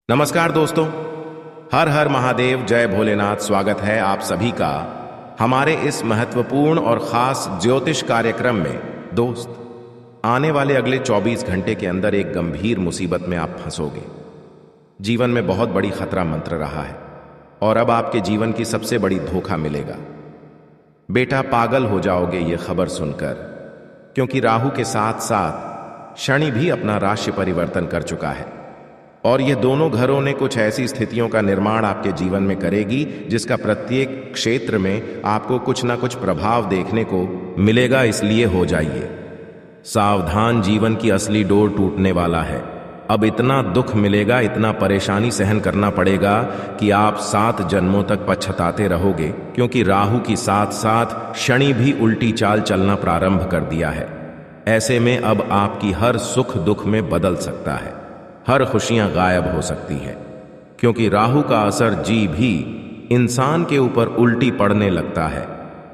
नमस्कार दोस्तों। हर हर महादेव, जय भोलेनाथ। स्वागत है आप सभी का हमारे इस महत्वपूर्ण और खास ज्योतिष कार्यक्रम में। दोस्त, आने वाले अगले 24 घंटे के अंदर एक गंभीर मुसीबत में आप फंसोगे। जीवन में बहुत बड़ी खतरा मंत्र रहा है और अब आपके जीवन की सबसे बड़ी धोखा मिलेगा। बेटा, पागल हो जाओगे ये खबर सुनकर, क्योंकि राहु के साथ साथ शनि भी अपना राशि परिवर्तन कर चुका है और ये दोनों घरों ने कुछ ऐसी स्थितियों का निर्माण आपके जीवन में करेगी जिसका प्रत्येक क्षेत्र में आपको कुछ ना कुछ प्रभाव देखने को मिलेगा। इसलिए हो जाइए सावधान, जीवन की असली डोर टूटने वाला है। अब इतना दुख मिलेगा, इतना परेशानी सहन करना पड़ेगा कि आप 7 जन्मों तक पछताते रहोगे, क्योंकि राहु की साथ साथ शनि भी उल्टी चाल चलना प्रारंभ कर दिया है। ऐसे में अब आपकी हर सुख दुख में बदल सकता है, हर खुशियां गायब हो सकती है, क्योंकि राहु का असर जी भी इंसान के ऊपर उल्टी पड़ने लगता है।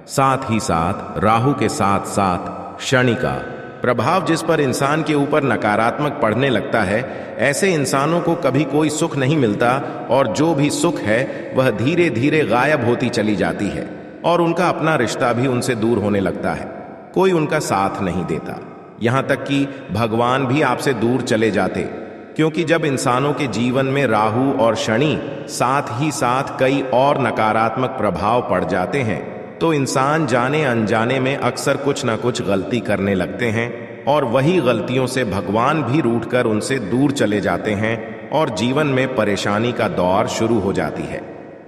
साथ ही साथ राहु के साथ साथ शनि का प्रभाव जिस पर इंसान के ऊपर नकारात्मक पड़ने लगता है, ऐसे इंसानों को कभी कोई सुख नहीं मिलता और जो भी सुख है वह धीरे धीरे गायब होती चली जाती है और उनका अपना रिश्ता भी उनसे दूर होने लगता है। कोई उनका साथ नहीं देता, यहां तक कि भगवान भी आपसे दूर चले जाते, क्योंकि जब इंसानों के जीवन में राहु और शनि साथ ही साथ कई और नकारात्मक प्रभाव पड़ जाते हैं तो इंसान जाने अनजाने में अक्सर कुछ ना कुछ गलती करने लगते हैं और वही गलतियों से भगवान भी रूठकर उनसे दूर चले जाते हैं और जीवन में परेशानी का दौर शुरू हो जाती है।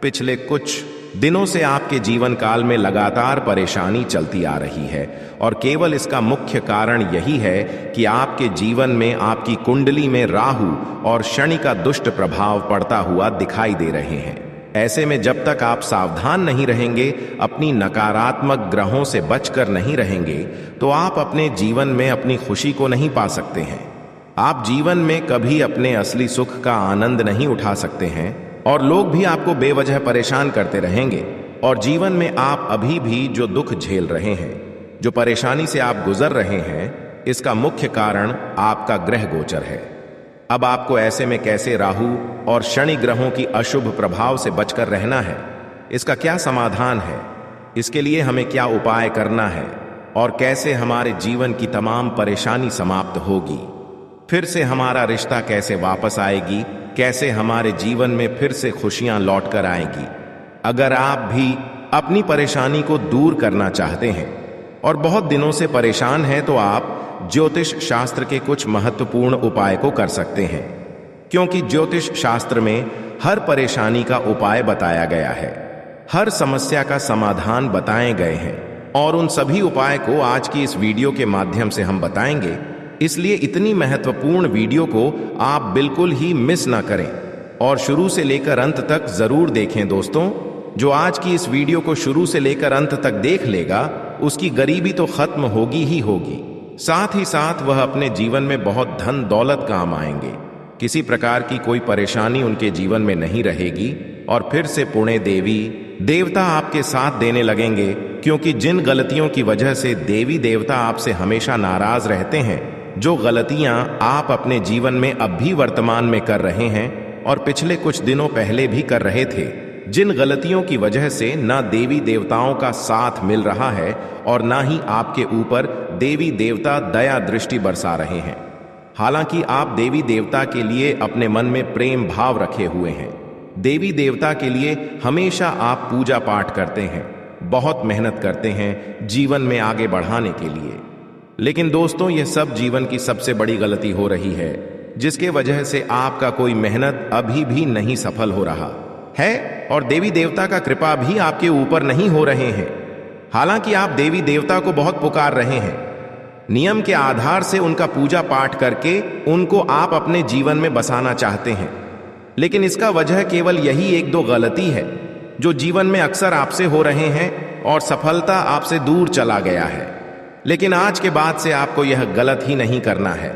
पिछले कुछ दिनों से आपके जीवन काल में लगातार परेशानी चलती आ रही है और केवल इसका मुख्य कारण यही है कि आपके जीवन में आपकी कुंडली में राहु और शनि का दुष्ट प्रभाव पड़ता हुआ दिखाई दे रहे हैं। ऐसे में जब तक आप सावधान नहीं रहेंगे, अपनी नकारात्मक ग्रहों से बचकर नहीं रहेंगे, तो आप अपने जीवन में अपनी खुशी को नहीं पा सकते हैं। आप जीवन में कभी अपने असली सुख का आनंद नहीं उठा सकते हैं और लोग भी आपको बेवजह परेशान करते रहेंगे। और जीवन में आप अभी भी जो दुख झेल रहे हैं, जो परेशानी से आप गुजर रहे हैं, इसका मुख्य कारण आपका ग्रह गोचर है। अब आपको ऐसे में कैसे राहु और शनि ग्रहों की अशुभ प्रभाव से बचकर रहना है, इसका क्या समाधान है, इसके लिए हमें क्या उपाय करना है और कैसे हमारे जीवन की तमाम परेशानी समाप्त होगी, फिर से हमारा रिश्ता कैसे वापस आएगी, कैसे हमारे जीवन में फिर से खुशियां लौट कर आएगी। अगर आप भी अपनी परेशानी को दूर करना चाहते हैं और बहुत दिनों से परेशान हैं, तो आप ज्योतिष शास्त्र के कुछ महत्वपूर्ण उपाय को कर सकते हैं, क्योंकि ज्योतिष शास्त्र में हर परेशानी का उपाय बताया गया है, हर समस्या का समाधान बताए गए हैं और उन सभी उपाय को आज की इस वीडियो के माध्यम से हम बताएंगे। इसलिए इतनी महत्वपूर्ण वीडियो को आप बिल्कुल ही मिस ना करें और शुरू से लेकर अंत तक जरूर देखें। दोस्तों, जो आज की इस वीडियो को शुरू से लेकर अंत तक देख लेगा, उसकी गरीबी तो खत्म होगी ही होगी, साथ ही साथ वह अपने जीवन में बहुत धन दौलत काम आएंगे, किसी प्रकार की कोई परेशानी उनके जीवन में नहीं रहेगी और फिर से पुण्य देवी देवता आपके साथ देने लगेंगे, क्योंकि जिन गलतियों की वजह से देवी देवता आपसे हमेशा नाराज रहते हैं, जो गलतियां आप अपने जीवन में अब भी वर्तमान में कर रहे हैं और पिछले कुछ दिनों पहले भी कर रहे थे, जिन गलतियों की वजह से ना देवी देवताओं का साथ मिल रहा है और ना ही आपके ऊपर देवी देवता दया दृष्टि बरसा रहे हैं। हालांकि आप देवी देवता के लिए अपने मन में प्रेम भाव रखे हुए हैं, देवी देवता के लिए हमेशा आप पूजा पाठ करते हैं, बहुत मेहनत करते हैं जीवन में आगे बढ़ाने के लिए। लेकिन दोस्तों, यह सब जीवन की सबसे बड़ी गलती हो रही है, जिसके वजह से आपका कोई मेहनत अभी भी नहीं सफल हो रहा है और देवी देवता का कृपा भी आपके ऊपर नहीं हो रहे हैं। हालांकि आप देवी देवता को बहुत पुकार रहे हैं, नियम के आधार से उनका पूजा पाठ करके उनको आप अपने जीवन में बसाना चाहते हैं, लेकिन इसका वजह केवल यही 1-2 गलती है जो जीवन में अक्सर आपसे हो रहे हैं और सफलता आपसे दूर चला गया है। लेकिन आज के बाद से आपको यह गलत ही नहीं करना है,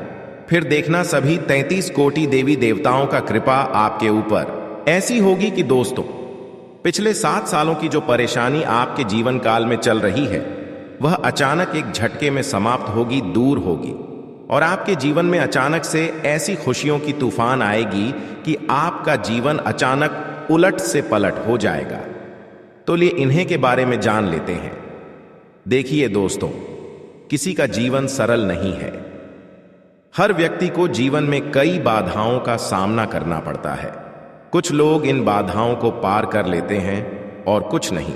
फिर देखना सभी 33 कोटि देवी देवताओं का कृपा आपके ऊपर ऐसी होगी कि दोस्तों, पिछले 7 सालों की जो परेशानी आपके जीवन काल में चल रही है, वह अचानक एक झटके में समाप्त होगी, दूर होगी। और आपके जीवन में अचानक से ऐसी खुशियों की तूफान आएगी कि आपका जीवन अचानक उलट से पलट हो जाएगा। तो लिए इन्हीं के बारे में जान लेते हैं। देखिए दोस्तों, किसी का जीवन सरल नहीं है। हर व्यक्ति को जीवन में कई बाधाओं का सामना करना पड़ता है। कुछ लोग इन बाधाओं को पार कर लेते हैं और कुछ नहीं।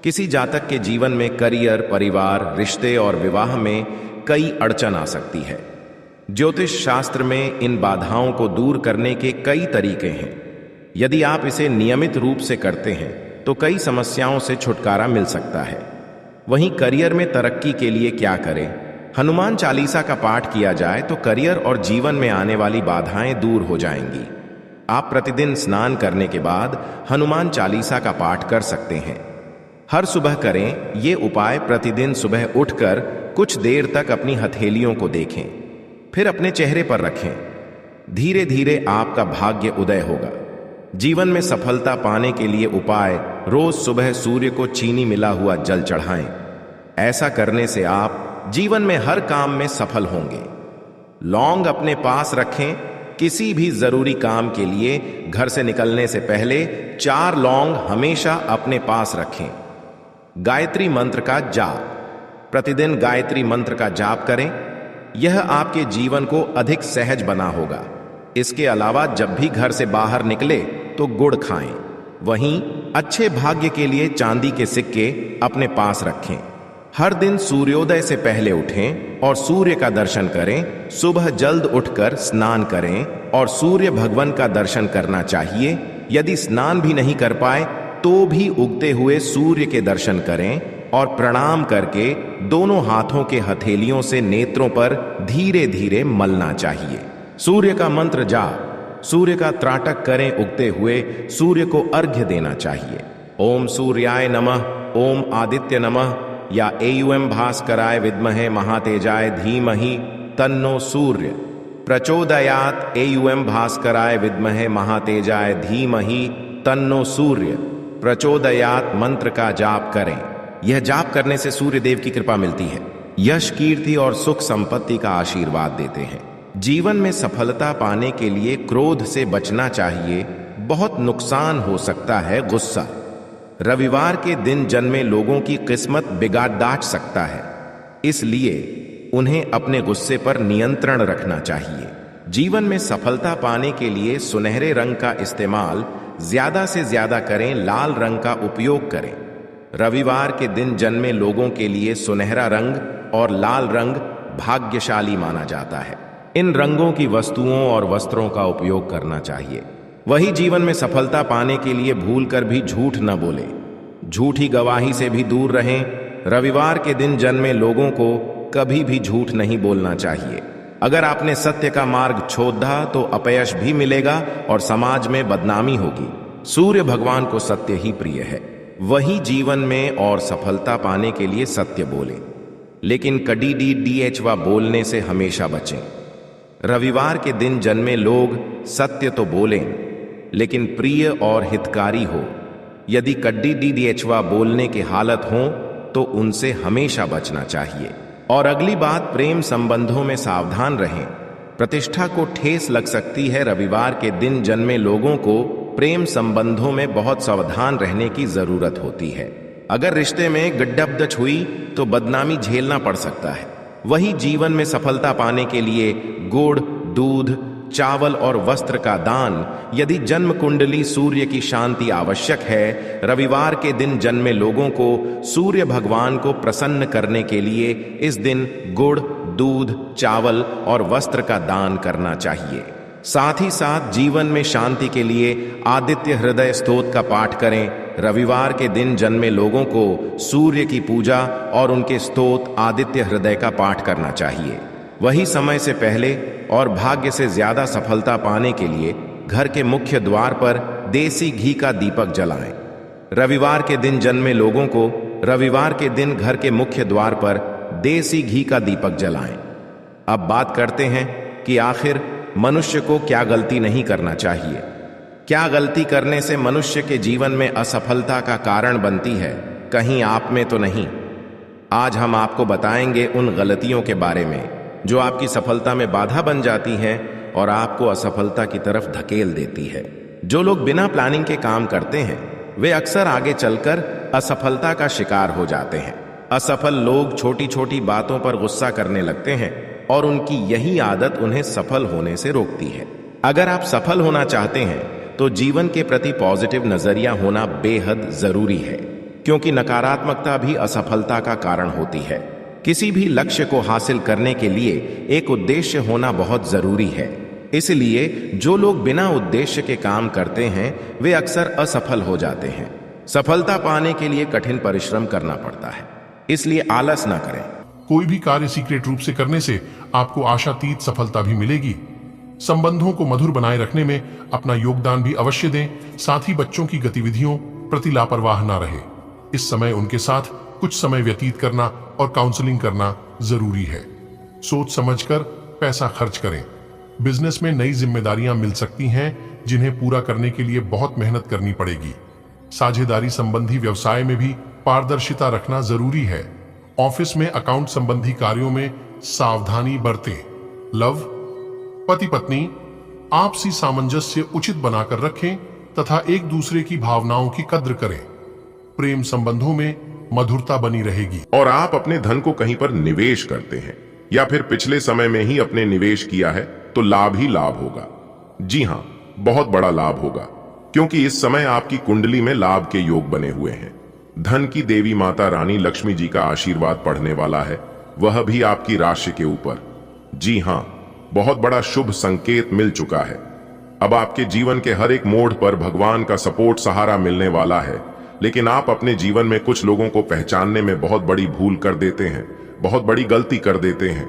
किसी जातक के जीवन में करियर, परिवार, रिश्ते और विवाह में कई अड़चन आ सकती है। ज्योतिष शास्त्र में इन बाधाओं को दूर करने के कई तरीके हैं। यदि आप इसे नियमित रूप से करते हैं तो कई समस्याओं से छुटकारा मिल सकता है। वहीं करियर में तरक्की के लिए क्या करें? हनुमान चालीसा का पाठ किया जाए तो करियर और जीवन में आने वाली बाधाएं दूर हो जाएंगी। आप प्रतिदिन स्नान करने के बाद हनुमान चालीसा का पाठ कर सकते हैं। हर सुबह करें। ये उपाय प्रतिदिन सुबह उठकर कुछ देर तक अपनी हथेलियों को देखें, फिर अपने चेहरे पर रखें। धीरे धीरे आपका भाग्य उदय होगा। जीवन में सफलता पाने के लिए उपाय: रोज सुबह सूर्य को चीनी मिला हुआ जल चढ़ाएं। ऐसा करने से आप जीवन में हर काम में सफल होंगे। लौंग अपने पास रखें। किसी भी जरूरी काम के लिए घर से निकलने से पहले 4 लौंग हमेशा अपने पास रखें। गायत्री मंत्र का जाप: प्रतिदिन गायत्री मंत्र का जाप करें। यह आपके जीवन को अधिक सहज बना होगा। इसके अलावा जब भी घर से बाहर निकले तो गुड़ खाएं। वहीं अच्छे भाग्य के लिए चांदी के सिक्के अपने पास रखें। हर दिन सूर्योदय से पहले उठें और सूर्य का दर्शन करें। सुबह जल्द उठकर स्नान करें और सूर्य भगवान का दर्शन करना चाहिए। यदि स्नान भी नहीं कर पाए तो भी उगते हुए सूर्य के दर्शन करें और प्रणाम करके दोनों हाथों के हथेलियों से नेत्रों पर धीरे धीरे मलना चाहिए। सूर्य का मंत्र जाप: सूर्य का त्राटक करें। उगते हुए सूर्य को अर्घ्य देना चाहिए। ओम सूर्याय नमः, ओम आदित्य नमः, या एयुएम भास्कराय विद्महे महातेजाय धीमहि तन्नो सूर्य प्रचोदयात्। एयुएम भास्कराय विद्महे महातेजाय धीमहि तन्नो सूर्य प्रचोदयात् मंत्र का जाप करें। यह जाप करने से सूर्य देव की कृपा मिलती है। यश, कीर्ति और सुख संपत्ति का आशीर्वाद देते हैं। जीवन में सफलता पाने के लिए क्रोध से बचना चाहिए। बहुत नुकसान हो सकता है गुस्सा। रविवार के दिन जन्मे लोगों की किस्मत बिगाड़ दाट सकता है, इसलिए उन्हें अपने गुस्से पर नियंत्रण रखना चाहिए। जीवन में सफलता पाने के लिए सुनहरे रंग का इस्तेमाल ज्यादा से ज्यादा करें। लाल रंग का उपयोग करें। रविवार के दिन जन्मे लोगों के लिए सुनहरा रंग और लाल रंग भाग्यशाली माना जाता है। इन रंगों की वस्तुओं और वस्त्रों का उपयोग करना चाहिए। वही जीवन में सफलता पाने के लिए भूलकर भी झूठ न बोले। झूठी गवाही से भी दूर रहें। रविवार के दिन जन्मे लोगों को कभी भी झूठ नहीं बोलना चाहिए। अगर आपने सत्य का मार्ग छोड़ा तो अपयश भी मिलेगा और समाज में बदनामी होगी। सूर्य भगवान को सत्य ही प्रिय है। वही जीवन में और सफलता पाने के लिए सत्य बोले, लेकिन कड़ी डीएचवा बोलने से हमेशा बचें। रविवार के दिन जन्मे लोग सत्य तो बोलें, लेकिन प्रिय और हितकारी हो। यदि कड्डी डीएचवा बोलने की हालत हो तो उनसे हमेशा बचना चाहिए। और अगली बात, प्रेम संबंधों में सावधान रहें। प्रतिष्ठा को ठेस लग सकती है। रविवार के दिन जन्मे लोगों को प्रेम संबंधों में बहुत सावधान रहने की जरूरत होती है। अगर रिश्ते में गड्ढबदच हुई तो बदनामी झेलना पड़ सकता है। वही जीवन में सफलता पाने के लिए गुड़, दूध, चावल और वस्त्र का दान। यदि जन्म कुंडली सूर्य की शांति आवश्यक है, रविवार के दिन जन्मे लोगों को सूर्य भगवान को प्रसन्न करने के लिए इस दिन गुड़, दूध, चावल और वस्त्र का दान करना चाहिए। साथ ही साथ जीवन में शांति के लिए आदित्य हृदय स्तोत्र का पाठ करें। रविवार के दिन जन्मे लोगों को सूर्य की पूजा और उनके स्तोत्र आदित्य हृदय का पाठ करना चाहिए। वही समय से पहले और भाग्य से ज्यादा सफलता पाने के लिए घर के मुख्य द्वार पर देसी घी का दीपक जलाएं। रविवार के दिन जन्मे लोगों को रविवार के दिन घर के मुख्य द्वार पर देसी घी का दीपक जलाएं। अब बात करते हैं कि आखिर मनुष्य को क्या गलती नहीं करना चाहिए। क्या गलती करने से मनुष्य के जीवन में असफलता का कारण बनती है? कहीं आप में तो नहीं। आज हम आपको बताएंगे उन गलतियों के बारे में जो आपकी सफलता में बाधा बन जाती हैं और आपको असफलता की तरफ धकेल देती है। जो लोग बिना प्लानिंग के काम करते हैं वे अक्सर आगे चलकर असफलता का शिकार हो जाते हैं। असफल लोग छोटी छोटी बातों पर गुस्सा करने लगते हैं और उनकी यही आदत उन्हें सफल होने से रोकती है। अगर आप सफल होना चाहते हैं तो जीवन के प्रति पॉजिटिव नजरिया होना बेहद जरूरी है, क्योंकि नकारात्मकता भी असफलता का कारण होती है। किसी भी लक्ष्य को हासिल करने के लिए एक उद्देश्य होना बहुत जरूरी है। इसलिए जो लोग बिना उद्देश्य के काम करते हैं वे अक्सर असफल हो जाते हैं। सफलता पाने के लिए कठिन परिश्रम करना पड़ता है, इसलिए आलस ना करें। कोई भी कार्य सीक्रेट रूप से करने से आपको आशातीत सफलता भी मिलेगी। संबंधों को मधुर बनाए रखने में अपना योगदान भी अवश्य दें। साथ ही बच्चों की गतिविधियों प्रति लापरवाह ना रहे। इस समय उनके साथ कुछ समय व्यतीत करना और काउंसलिंग करना जरूरी है। सोच समझकर पैसा खर्च करें। बिजनेस में नई जिम्मेदारियां मिल सकती हैं जिन्हें पूरा करने के लिए बहुत मेहनत करनी पड़ेगी। साझेदारी संबंधी व्यवसाय में भी पारदर्शिता रखना जरूरी है। ऑफिस में अकाउंट संबंधी कार्यों में सावधानी बरतें। लव, पति पत्नी आपसी सामंजस्य उचित बनाकर रखें तथा एक दूसरे की भावनाओं की कद्र करें। प्रेम संबंधों में मधुरता बनी रहेगी। और आप अपने धन को कहीं पर निवेश करते हैं या फिर पिछले समय में ही अपने निवेश किया है तो लाभ ही लाभ होगा। जी हां, बहुत बड़ा लाभ होगा, क्योंकि इस समय आपकी कुंडली में लाभ के योग बने हुए हैं। धन की देवी माता रानी लक्ष्मी जी का आशीर्वाद पड़ने वाला है, वह भी आपकी राशि के ऊपर। जी हां, बहुत बड़ा शुभ संकेत मिल चुका है। अब आपके जीवन के हर एक मोड़ पर भगवान का सपोर्ट सहारा मिलने वाला है। लेकिन आप अपने जीवन में कुछ लोगों को पहचानने में बहुत बड़ी भूल कर देते हैं, बहुत बड़ी गलती कर देते हैं।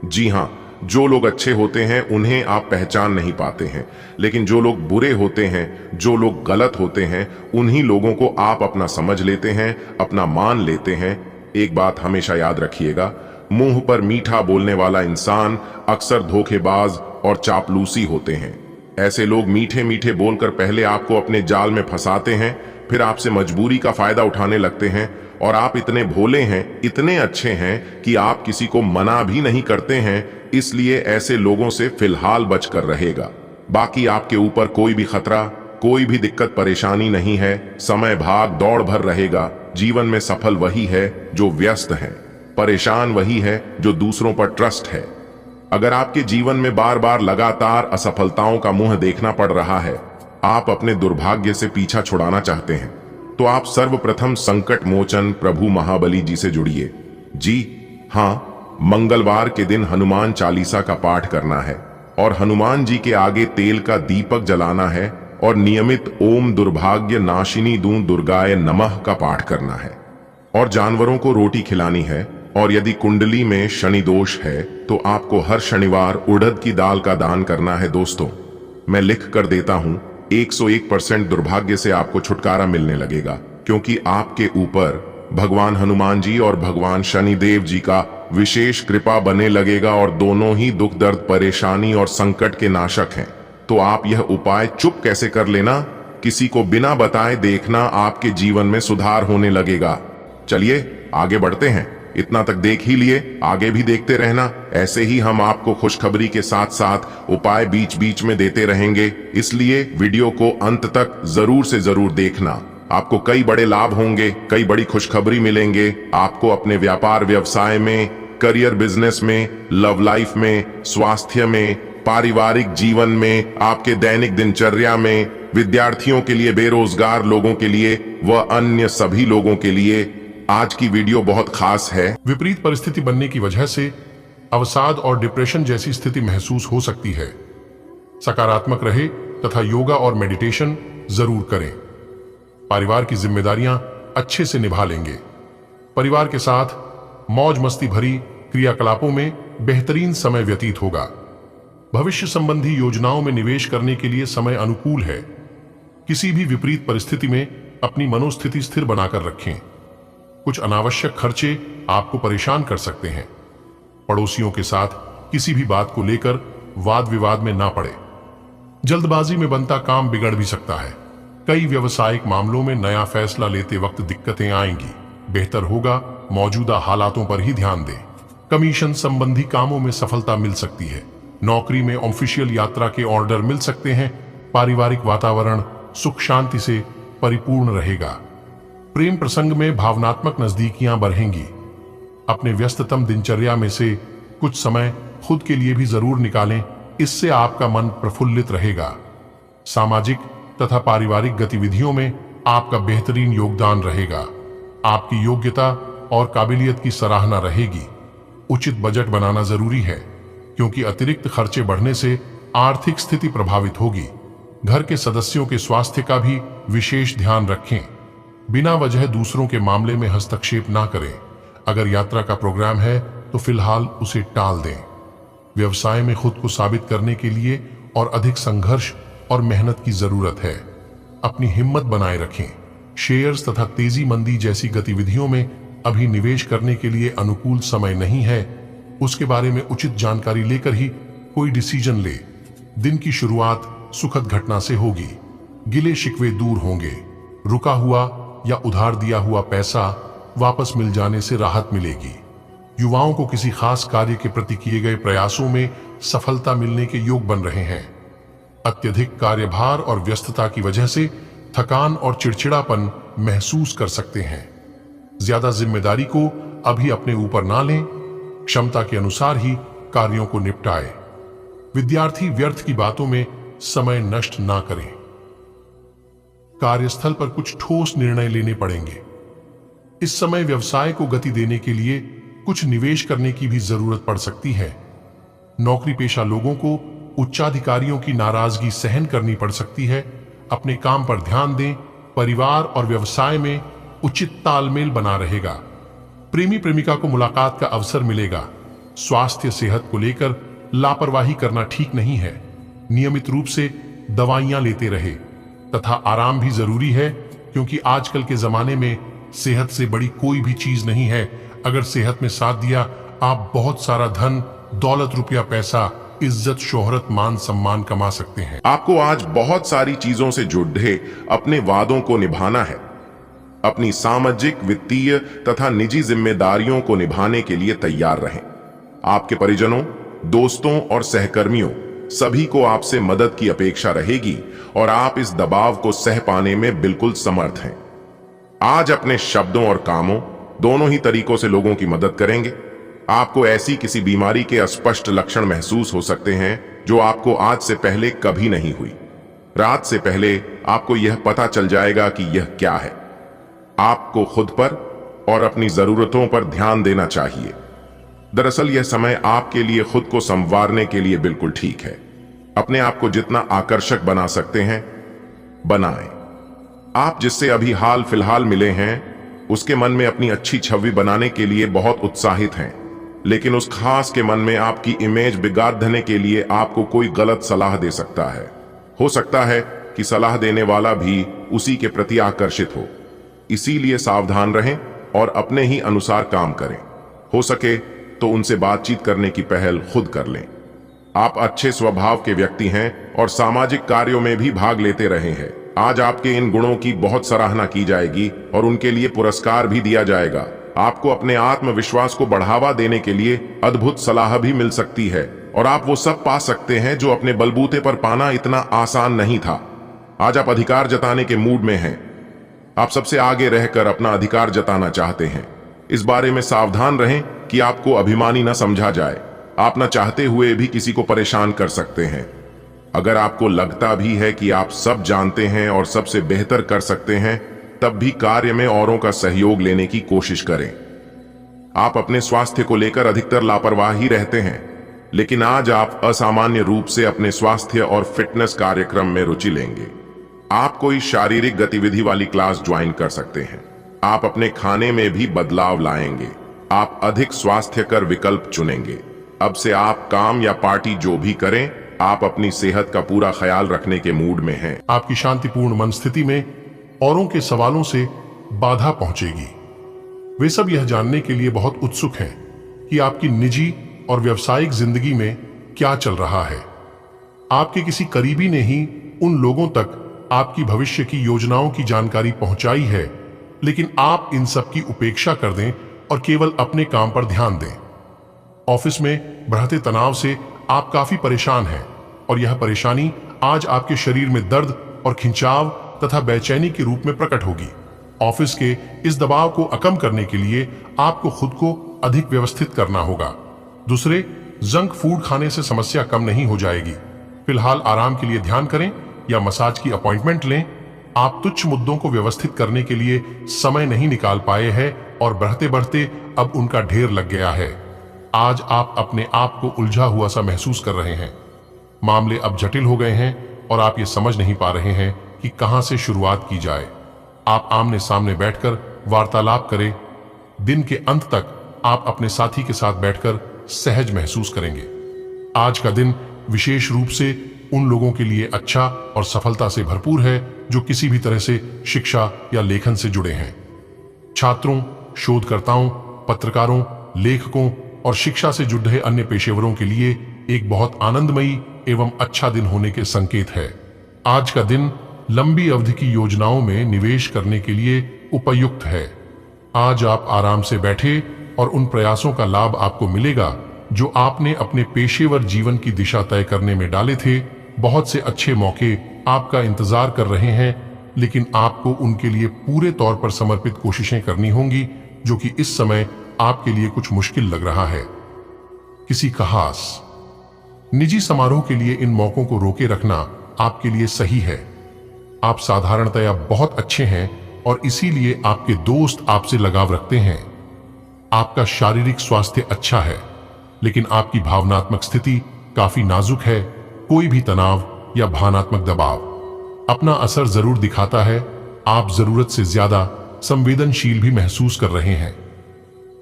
जी हां, जो लोग अच्छे होते हैं उन्हें आप पहचान नहीं पाते हैं, लेकिन जो लोग बुरे होते हैं, जो लोग गलत होते हैं, उन्हीं लोगों को आप अपना समझ लेते हैं, अपना मान लेते हैं। एक बात हमेशा याद रखिएगा, मुंह पर मीठा बोलने वाला इंसान अक्सर धोखेबाज और चापलूसी होते हैं। ऐसे लोग मीठे मीठे बोलकर पहले आपको अपने जाल में फंसाते हैं, फिर आपसे मजबूरी का फायदा उठाने लगते हैं। और आप इतने भोले हैं, इतने अच्छे हैं कि आप किसी को मना भी नहीं करते हैं। इसलिए ऐसे लोगों से फिलहाल बचकर रहेगा। बाकी आपके ऊपर कोई भी खतरा, कोई भी दिक्कत परेशानी नहीं है। समय भाग दौड़ भर रहेगा। जीवन में सफल वही है जो व्यस्त है, परेशान वही है जो दूसरों पर ट्रस्ट है। अगर आपके जीवन में बार बार लगातार असफलताओं का मुंह देखना पड़ रहा है, आप अपने दुर्भाग्य से पीछा छुड़ाना चाहते हैं, तो आप सर्वप्रथम संकट मोचन प्रभु महाबली जी से जुड़िए। जी हां, मंगलवार के दिन हनुमान चालीसा का पाठ करना है और हनुमान जी के आगे तेल का दीपक जलाना है और नियमित ओम दुर्भाग्य नाशिनी दूं दुर्गाय नमः का पाठ करना है और जानवरों को रोटी खिलानी है। और यदि कुंडली में शनि दोष है तो आपको हर शनिवार उड़द की दाल का दान करना है। दोस्तों, मैं लिख कर देता हूं, 101% दुर्भाग्य से आपको छुटकारा मिलने लगेगा, क्योंकि आपके ऊपर भगवान हनुमान जी और भगवान शनिदेव जी का विशेष कृपा बने लगेगा और दोनों ही दुख दर्द परेशानी और संकट के नाशक हैं। तो आप यह उपाय चुप कैसे कर लेना, किसी को बिना बताए देखना, आपके जीवन में सुधार होने लगेगा। चलिए आगे बढ़ते हैं। इतना तक देख ही लिए, आगे भी देखते रहना। ऐसे ही हम आपको खुशखबरी के साथ साथ उपाय बीच बीच में देते रहेंगे, इसलिए वीडियो को अंत तक जरूर से जरूर देखना। आपको कई बड़े लाभ होंगे, कई बड़ी खुशखबरी मिलेंगे। आपको अपने व्यापार व्यवसाय में, करियर बिजनेस में, लव लाइफ में, स्वास्थ्य में, पारिवारिक जीवन में, आपके दैनिक दिनचर्या में, विद्यार्थियों के लिए, बेरोजगार लोगों के लिए व अन्य सभी लोगों के लिए आज की वीडियो बहुत खास है। विपरीत परिस्थिति बनने की वजह से अवसाद और डिप्रेशन जैसी स्थिति महसूस हो सकती है। सकारात्मक रहे तथा योगा और मेडिटेशन जरूर करें। परिवार की जिम्मेदारियां अच्छे से निभा लेंगे। परिवार के साथ मौज मस्ती भरी क्रियाकलापों में बेहतरीन समय व्यतीत होगा। भविष्य संबंधी योजनाओं में निवेश करने के लिए समय अनुकूल है। किसी भी विपरीत परिस्थिति में अपनी मनोस्थिति स्थिर बनाकर रखें। कुछ अनावश्यक खर्चे आपको परेशान कर सकते हैं। पड़ोसियों के साथ किसी भी बात को लेकर वाद विवाद में ना पड़े। जल्दबाजी में बनता काम बिगड़ भी सकता है। कई व्यवसायिक मामलों में नया फैसला लेते वक्त दिक्कतें आएंगी। बेहतर होगा मौजूदा हालातों पर ही ध्यान दें। कमीशन संबंधी कामों में सफलता मिल सकती है। नौकरी में ऑफिशियल यात्रा के ऑर्डर मिल सकते हैं। पारिवारिक वातावरण सुख शांति से परिपूर्ण रहेगा। प्रेम प्रसंग में भावनात्मक नजदीकियां बढ़ेंगी। अपने व्यस्ततम दिनचर्या में से कुछ समय खुद के लिए भी जरूर निकालें, इससे आपका मन प्रफुल्लित रहेगा। सामाजिक तथा पारिवारिक गतिविधियों में आपका बेहतरीन योगदान रहेगा। आपकी योग्यता और काबिलियत की सराहना रहेगी। उचित बजट बनाना जरूरी है, क्योंकि अतिरिक्त खर्चे बढ़ने से आर्थिक स्थिति प्रभावित होगी। घर के सदस्यों के स्वास्थ्य का भी विशेष ध्यान रखें। बिना वजह दूसरों के मामले में हस्तक्षेप ना करें। अगर यात्रा का प्रोग्राम है तो फिलहाल उसे टाल दें। व्यवसाय में खुद को साबित करने के लिए और अधिक संघर्ष और मेहनत की जरूरत है। अपनी हिम्मत बनाए रखें। शेयर्स तथा तेजी मंदी जैसी गतिविधियों में अभी निवेश करने के लिए अनुकूल समय नहीं है। उसके बारे में उचित जानकारी लेकर ही कोई डिसीजन ले। दिन की शुरुआत सुखद घटना से होगी। गिले शिकवे दूर होंगे। रुका हुआ या उधार दिया हुआ पैसा वापस मिल जाने से राहत मिलेगी। युवाओं को किसी खास कार्य के प्रति किए गए प्रयासों में सफलता मिलने के योग बन रहे हैं। अत्यधिक कार्यभार और व्यस्तता की वजह से थकान और चिड़चिड़ापन महसूस कर सकते हैं। ज्यादा जिम्मेदारी को अभी अपने ऊपर ना लें। क्षमता के अनुसार ही कार्यों को निपटाएं। विद्यार्थी व्यर्थ की बातों में समय नष्ट ना करें। कार्यस्थल पर कुछ ठोस निर्णय लेने पड़ेंगे। इस समय व्यवसाय को गति देने के लिए कुछ निवेश करने की भी जरूरत पड़ सकती है। नौकरी पेशा लोगों को उच्चाधिकारियों की नाराजगी सहन करनी पड़ सकती है। अपने काम पर ध्यान दें। परिवार और व्यवसाय में उचित तालमेल बना रहेगा। प्रेमी प्रेमिका को मुलाकात का अवसर मिलेगा। स्वास्थ्य सेहत को लेकर लापरवाही करना ठीक नहीं है। नियमित रूप से दवाइयां लेते रहे तथा आराम भी जरूरी है, क्योंकि आजकल के जमाने में सेहत से बड़ी कोई भी चीज नहीं है। अगर सेहत में साथ दिया, आप बहुत सारा धन, दौलत, रुपया, पैसा, इज्जत, शोहरत, मान सम्मान कमा सकते हैं। आपको आज बहुत सारी चीजों से जुड़े अपने वादों को निभाना है। अपनी सामाजिक, वित्तीय तथा निजी जिम्मेदारियों को निभाने के लिए तैयार रहें। आपके परिजनों, दोस्तों और सहकर्मियों सभी को आपसे मदद की अपेक्षा रहेगी और आप इस दबाव को सह पाने में बिल्कुल समर्थ हैं। आज अपने शब्दों और कामों दोनों ही तरीकों से लोगों की मदद करेंगे। आपको ऐसी किसी बीमारी के अस्पष्ट लक्षण महसूस हो सकते हैं जो आपको आज से पहले कभी नहीं हुई। रात से पहले आपको यह पता चल जाएगा कि यह क्या है। आपको खुद पर और अपनी जरूरतों पर ध्यान देना चाहिए। दरअसल यह समय आपके लिए खुद को संवारने के लिए बिल्कुल ठीक है। अपने आप को जितना आकर्षक बना सकते हैं बनाएं। आप जिससे अभी हाल फिलहाल मिले हैं उसके मन में अपनी अच्छी छवि बनाने के लिए बहुत उत्साहित हैं, लेकिन उस खास के मन में आपकी इमेज बिगाड़ देने के लिए आपको कोई गलत सलाह दे सकता है। हो सकता है कि सलाह देने वाला भी उसी के प्रति आकर्षित हो। इसीलिए सावधान रहें और अपने ही अनुसार काम करें। हो सके तो उनसे बातचीत करने की पहल खुद कर लें। आप अच्छे स्वभाव के व्यक्ति हैं और सामाजिक कार्यों में भी भाग लेते रहे हैं। आज आपके इन गुणों की बहुत सराहना की जाएगी और उनके लिए पुरस्कार भी दिया जाएगा। आपको अपने आत्मविश्वास को बढ़ावा देने के लिए अद्भुत सलाह भी मिल सकती है और आप वो सब पा सकते हैं जो अपने बलबूते पर पाना इतना आसान नहीं था। आज आप अधिकार जताने के मूड में हैं। आप सबसे आगे रहकर अपना अधिकार जताना चाहते हैं। इस बारे में सावधान रहें कि आपको अभिमानी न समझा जाए। आप न चाहते हुए भी किसी को परेशान कर सकते हैं। अगर आपको लगता भी है कि आप सब जानते हैं और सबसे बेहतर कर सकते हैं, तब भी कार्य में औरों का सहयोग लेने की कोशिश करें। आप अपने स्वास्थ्य को लेकर अधिकतर लापरवाही रहते हैं, लेकिन आज आप असामान्य रूप से अपने स्वास्थ्य और फिटनेस कार्यक्रम में रुचि लेंगे। आप कोई शारीरिक गतिविधि वाली क्लास ज्वाइन कर सकते हैं। आप अपने खाने में भी बदलाव लाएंगे। आप अधिक स्वास्थ्यकर विकल्प चुनेंगे। अब से आप काम या पार्टी जो भी करें, आप अपनी सेहत का पूरा ख्याल रखने के मूड में हैं। आपकी शांतिपूर्ण मन स्थिति में औरों के सवालों से बाधा पहुंचेगी। वे सब यह जानने के लिए बहुत उत्सुक हैं कि आपकी निजी और व्यावसायिक जिंदगी में क्या चल रहा है। आपके किसी करीबी ने ही उन लोगों तक आपकी भविष्य की योजनाओं की जानकारी पहुंचाई है, लेकिन आप इन सब की उपेक्षा कर दें और केवल अपने काम पर ध्यान दें। ऑफिस में बढ़ते तनाव से आप काफी परेशान हैं और यह परेशानी आज आपके शरीर में दर्द और खिंचाव तथा बेचैनी के रूप में प्रकट होगी। ऑफिस के इस दबाव को कम करने के लिए आपको खुद को अधिक व्यवस्थित करना होगा। दूसरे, जंक फूड खाने से समस्या कम नहीं हो जाएगी। फिलहाल आराम के लिए ध्यान करें या मसाज की अपॉइंटमेंट लें। आप तुच्छ मुद्दों को व्यवस्थित करने के लिए समय नहीं निकाल पाए हैं और बढ़ते बढ़ते अब उनका ढेर लग गया है। आज आप अपने आप को उलझा हुआ सा महसूस कर रहे हैं। मामले अब जटिल हो गए हैं और आप ये समझ नहीं पा रहे हैं कि कहां से शुरुआत की जाए। आप आमने सामने बैठकर वार्तालाप करें। दिन के अंत तक आप अपने साथी के साथ बैठकर सहज महसूस करेंगे। आज का दिन विशेष रूप से उन लोगों के लिए अच्छा और सफलता से भरपूर है जो किसी भी तरह से शिक्षा या लेखन से जुड़े हैं। छात्रों, शोधकर्ताओं, पत्रकारों, लेखकों और शिक्षा से जुड़े अन्य पेशेवरों के लिए एक बहुत आनंदमयी एवं अच्छा दिन होने के संकेत है। आज का दिन लंबी अवधि की योजनाओं में निवेश करने के लिए उपयुक्त है। आज आप आराम से बैठे और उन प्रयासों का लाभ आपको मिलेगा जो आपने अपने पेशेवर जीवन की दिशा तय करने में डाले थे। बहुत से अच्छे मौके आपका इंतजार कर रहे हैं, लेकिन आपको उनके लिए पूरे तौर पर समर्पित कोशिशें करनी होंगी, जो कि इस समय आपके लिए कुछ मुश्किल लग रहा है। किसी खास निजी समारोह के लिए इन मौकों को रोके रखना आपके लिए सही है। आप साधारणतया बहुत अच्छे हैं और इसीलिए आपके दोस्त आपसे लगाव रखते हैं। आपका शारीरिक स्वास्थ्य अच्छा है, लेकिन आपकी भावनात्मक स्थिति काफी नाजुक है। कोई भी तनाव या भावनात्मक दबाव अपना असर जरूर दिखाता है। आप जरूरत से ज्यादा संवेदनशील भी महसूस कर रहे हैं।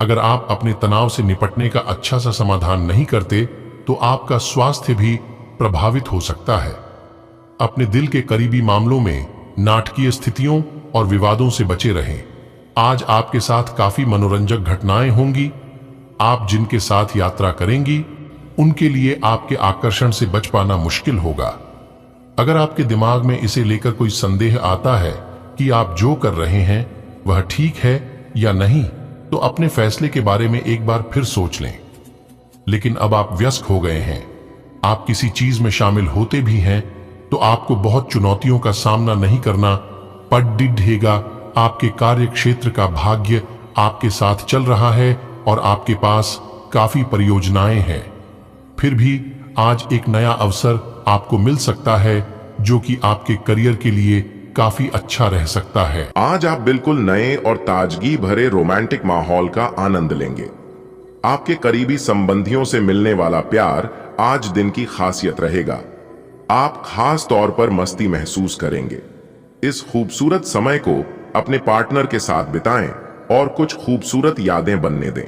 अगर आप अपने तनाव से निपटने का अच्छा सा समाधान नहीं करते तो आपका स्वास्थ्य भी प्रभावित हो सकता है। अपने दिल के करीबी मामलों में नाटकीय स्थितियों और विवादों से बचे रहें। आज आपके साथ काफी मनोरंजक घटनाएं होंगी। आप जिनके साथ यात्रा करेंगी उनके लिए आपके आकर्षण से बच पाना मुश्किल होगा। अगर आपके दिमाग में इसे लेकर कोई संदेह आता है कि आप जो कर रहे हैं वह ठीक है या नहीं, तो अपने फैसले के बारे में एक बार फिर सोच लें। लेकिन अब आप व्यस्त हो गए हैं। आप किसी चीज में शामिल होते भी हैं तो आपको बहुत चुनौतियों का सामना नहीं करना पड़ेगा। आपके कार्य क्षेत्र का भाग्य आपके साथ चल रहा है और आपके पास काफी परियोजनाएं हैं। फिर भी आज एक नया अवसर आपको मिल सकता है जो कि आपके करियर के लिए काफी अच्छा रह सकता है। आज आप बिल्कुल नए और ताजगी भरे रोमांटिक माहौल का आनंद लेंगे। आपके करीबी संबंधियों से मिलने वाला प्यार आज दिन की खासियत रहेगा। आप खास तौर पर मस्ती महसूस करेंगे। इस खूबसूरत समय को अपने पार्टनर के साथ बिताएं और कुछ खूबसूरत यादें बनने दें।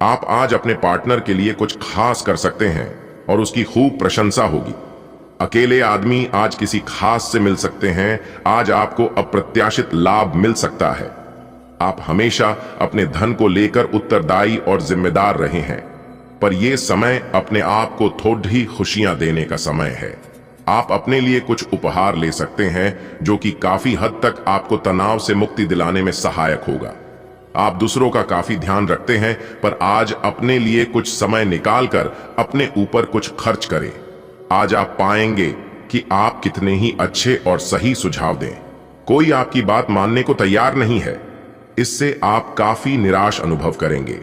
आप आज अपने पार्टनर के लिए कुछ खास कर सकते हैं और उसकी खूब प्रशंसा होगी। अकेले आदमी आज किसी खास से मिल सकते हैं। आज आपको अप्रत्याशित लाभ मिल सकता है। आप हमेशा अपने धन को लेकर उत्तरदायी और जिम्मेदार रहे हैं, पर यह समय अपने आप को थोड़ी खुशियां देने का समय है। आप अपने लिए कुछ उपहार ले सकते हैं जो कि काफी हद तक आपको तनाव से मुक्ति दिलाने में सहायक होगा। आप दूसरों का काफी ध्यान रखते हैं, पर आज अपने लिए कुछ समय निकालकर अपने ऊपर कुछ खर्च करें। आज आप पाएंगे कि आप कितने ही अच्छे और सही सुझाव दें। कोई आपकी बात मानने को तैयार नहीं है। इससे आप काफी निराश अनुभव करेंगे,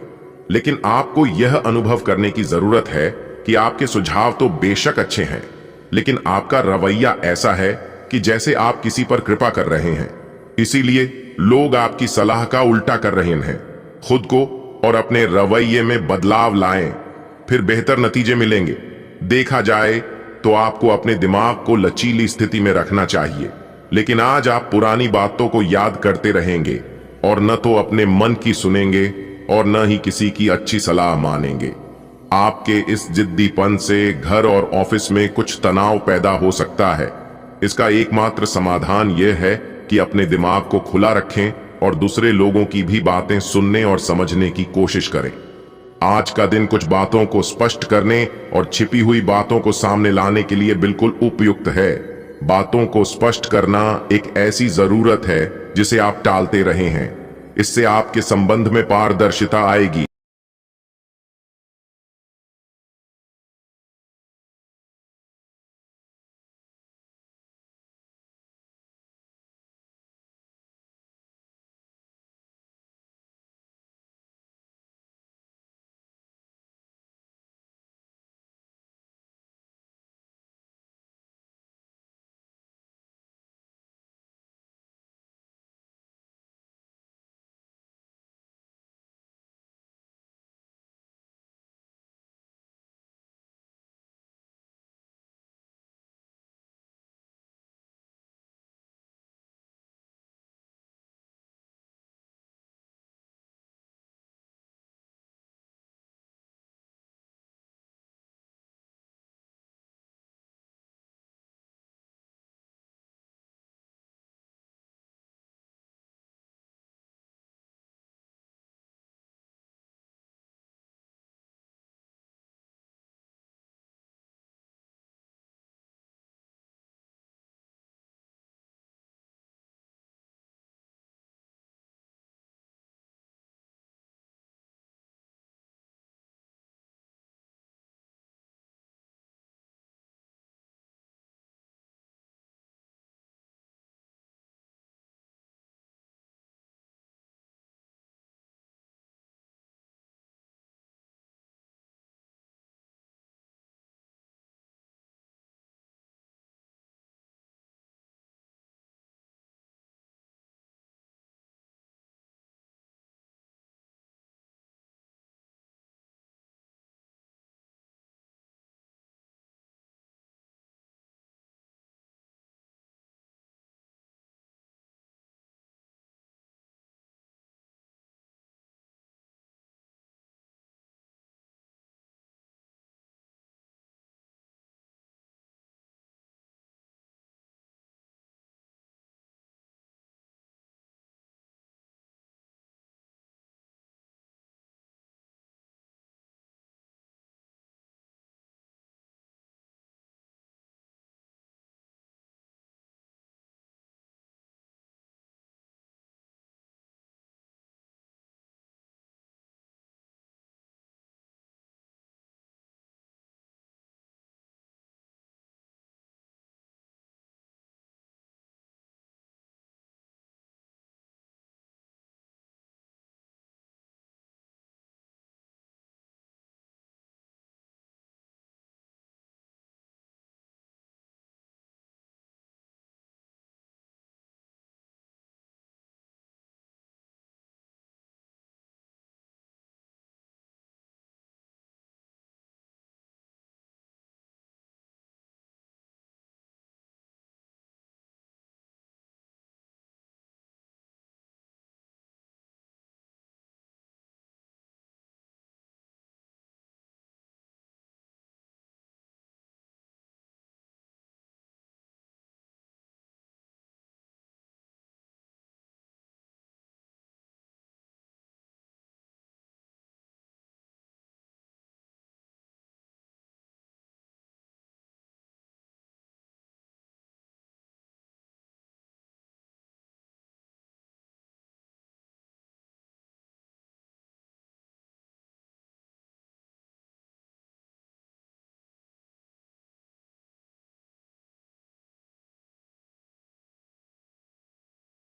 लेकिन आपको यह अनुभव करने की जरूरत है कि आपके सुझाव तो बेशक अच्छे हैं, लेकिन आपका रवैया ऐसा है कि जैसे आप किसी पर कृपा कर रहे हैं। इसीलिए लोग आपकी सलाह का उल्टा कर रहे हैं। खुद को और अपने रवैये में बदलाव लाएं, फिर बेहतर नतीजे मिलेंगे। देखा जाए तो आपको अपने दिमाग को लचीली स्थिति में रखना चाहिए, लेकिन आज आप पुरानी बातों को याद करते रहेंगे और न तो अपने मन की सुनेंगे और न ही किसी की अच्छी सलाह मानेंगे। आपके इस जिद्दीपन से घर और ऑफिस में कुछ तनाव पैदा हो सकता है। इसका एकमात्र समाधान यह है कि अपने दिमाग को खुला रखें और दूसरे लोगों की भी बातें सुनने और समझने की कोशिश करें। आज का दिन कुछ बातों को स्पष्ट करने और छिपी हुई बातों को सामने लाने के लिए बिल्कुल उपयुक्त है। बातों को स्पष्ट करना एक ऐसी जरूरत है जिसे आप टालते रहे हैं। इससे आपके संबंध में पारदर्शिता आएगी